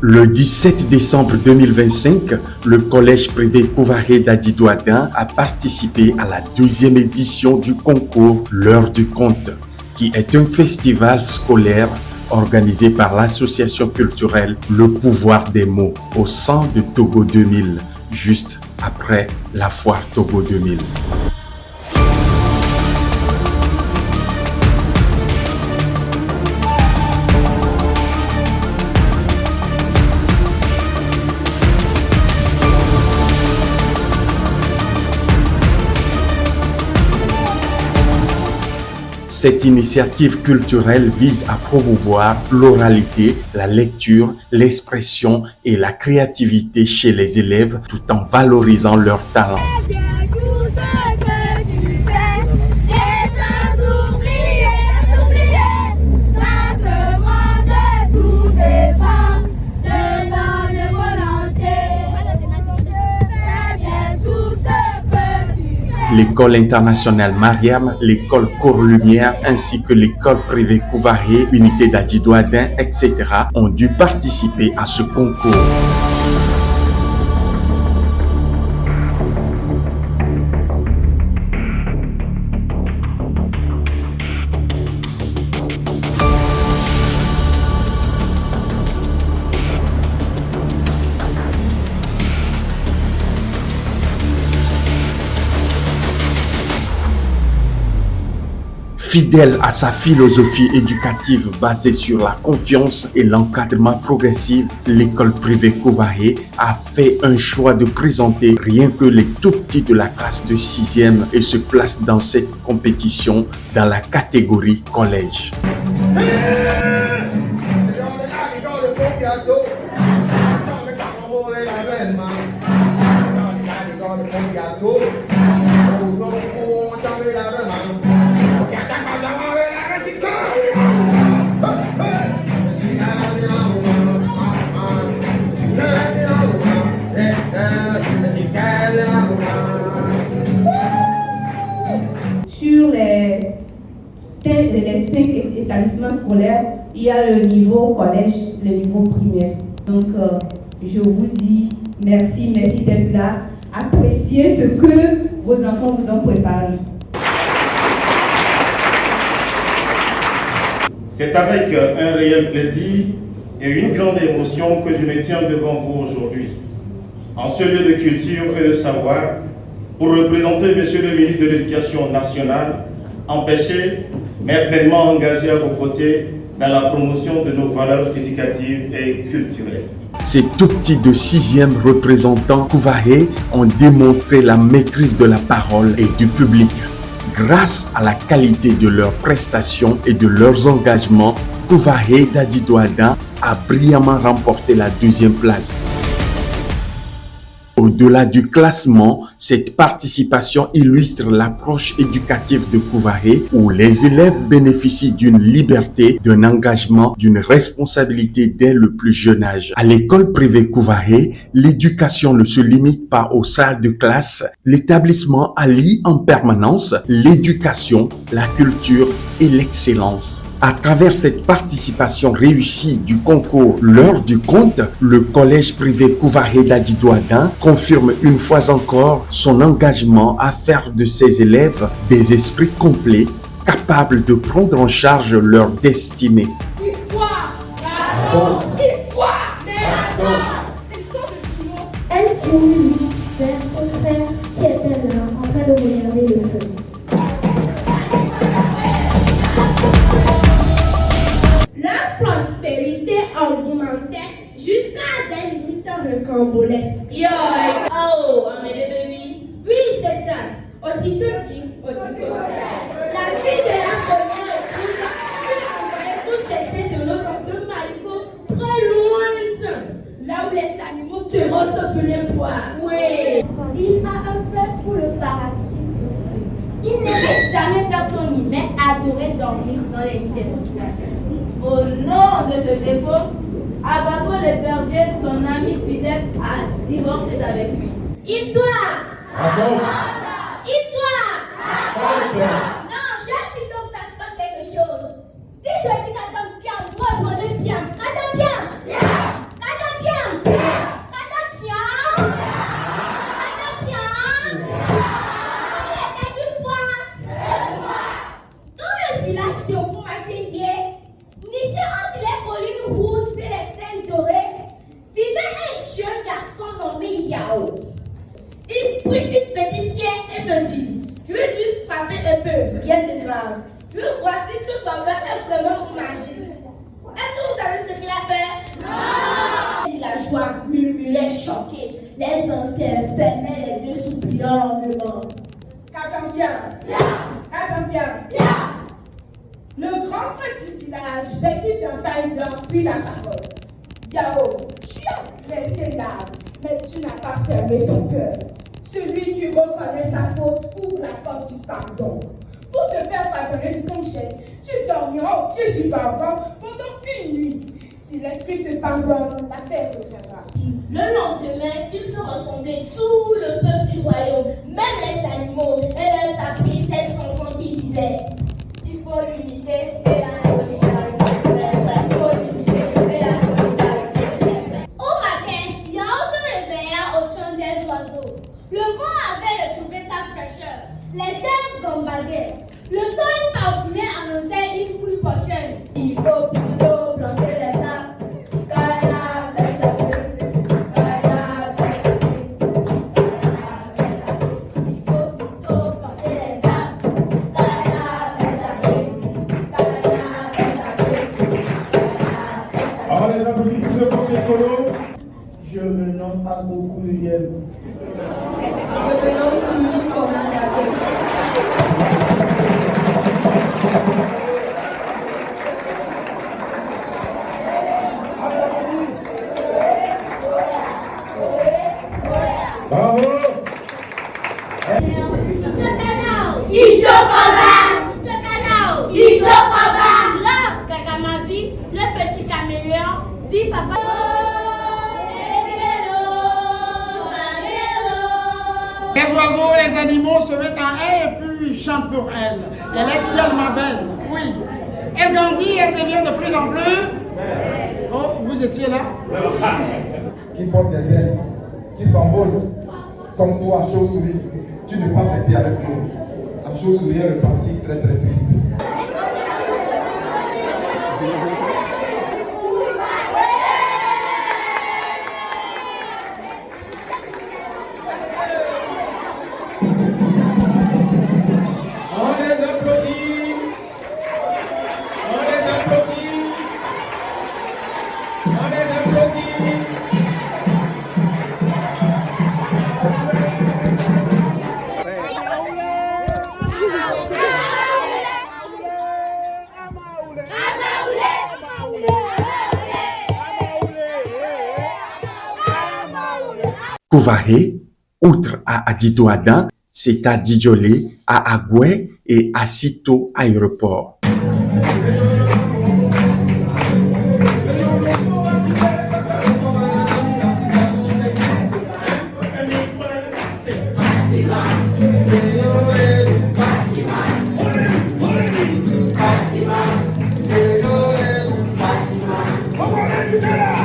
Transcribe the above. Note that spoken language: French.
Le 17 décembre 2025, le collège privé Couvaré d'Adi-Douadan a participé à la deuxième édition du concours L'heure du conte, qui est un festival scolaire organisé par l'association culturelle Le Pouvoir des mots au centre de Togo 2000, juste après la foire Togo 2000. Cette initiative culturelle vise à promouvoir l'oralité, la lecture, l'expression et la créativité chez les élèves tout en valorisant leurs talents. L'école internationale Mariam, l'école Cours-Lumière ainsi que l'école privée Couvaré, unité d'Adi-Douadan, etc. ont dû participer à ce concours. Fidèle à sa philosophie éducative basée sur la confiance et l'encadrement progressif, l'école privée Couvaré a fait un choix de présenter rien que les tout petits de la classe de 6e et se place dans cette compétition dans la catégorie collège. Sur les 5 établissements scolaires, il y a le niveau collège, le niveau primaire. Donc, je vous dis merci d'être là. Appréciez ce que vos enfants vous ont préparé. C'est avec un réel plaisir et une grande émotion que je me tiens devant vous aujourd'hui, en ce lieu de culture et de savoir, pour représenter Monsieur le ministre de l'Éducation nationale, empêché mais pleinement engagé à vos côtés dans la promotion de nos valeurs éducatives et culturelles. Ces tout petits de 6e représentants Couvaré ont démontré la maîtrise de la parole et du public. Grâce à la qualité de leurs prestations et de leurs engagements, Couvaré d'Adi-Douadan a brillamment remporté la 2e place. Au-delà du classement, cette participation illustre l'approche éducative de Couvaré où les élèves bénéficient d'une liberté, d'un engagement, d'une responsabilité dès le plus jeune âge. À l'école privée Couvaré, l'éducation ne se limite pas aux salles de classe. L'établissement allie en permanence l'éducation, la culture et l'excellence. À travers cette participation réussie du concours L'heure du conte, le collège privé Couvaré d'Adi-Douadan confirme une fois encore son engagement à faire de ses élèves des esprits complets, capables de prendre en charge leur destinée. Elle courut vers son frère qui était là en train de regarder le feu. Leur prospérité augmentait jusqu'à des limites rocambolesques. Yo, oh, Amélie baby. Oui, c'est ça. Aussitôt dit, aussitôt fait. La fille de la première épouse fut envoyée pour chercher de l'eau dans ce marigot très lointain, là où les animaux féroces venaient boire. Oui. Il a un fait pour le parasitisme. Il n'aimait jamais personne, mais adorait dormir dans les lits des autres. Au nom de ce défaut, Abato l'épervier, son ami fidèle, a divorcé avec lui. Histoire! Histoire! Histoire! Non, je vais plutôt savoir quelque chose. Si je dis qu'Adam Piam, moi, je bien. Adam Piam! Adam te dis. Je vais juste frapper un peu, rien de grave. Je veux voir si ce papa est vraiment magique. Est-ce que vous savez ce qu'il a fait? Non! La joie murmurait choquée. Les anciens fermaient les yeux soupirant longuement. Qu'attends bien? Qu'attends bien? Le grand prêtre du village vêtu d'un taille blanc prit la parole. Yao, tu as laissé l'âme, mais tu n'as pas fermé ton cœur. Celui qui reconnaît sa faute ouvre la porte du pardon. Pour te faire pardonner de ton geste, tu dormiras au pied du parfum pendant une nuit. Si l'esprit te pardonne, la paix reviendra. Le lendemain, il fit ressembler tout le peuple du royaume, même les animaux, et leur apprit cette chanson qui disait: Il faut l'unité et la solidarité. Il faut l'unité et la solidarité. Au matin, Yao se réveilla au chant des oiseaux. Le vent avait retrouvé sa fraîcheur. Les chèvres gambadaient. Le sol parfumé annonçait une pluie prochaine. Il faut plutôt planter les arbres. Kaina Bessaké, Kaina Bessaké, Kaina Bessaké. Il faut plutôt planter les arbres. Kaina Bessaké, Kaina Bessaké, Kaina Bessaké. Alors les applaudissements de votre écolo. Je me nomme pas beaucoup William. Je me nomme Louis Commandant. Bravo. Love Kakamavi, le petit caméléon, vit papa. Les oiseaux, les animaux se mettent en elle et puis chantent pour elle. Elle est tellement belle, oui. Elle grandit, elle devient de plus en plus. Oh, vous étiez là? Qui porte des ailes, qui s'envole. Comme toi, chauve-souris, tu ne peux pas fêter avec nous. La chauve-souris est repartie très très triste. On les applaudit. On les applaudit. On les applaudit. Kouvaré, outre à Adito Adan, c'est à Djolé, à Agoué et à Sito Aéroport. Fatima.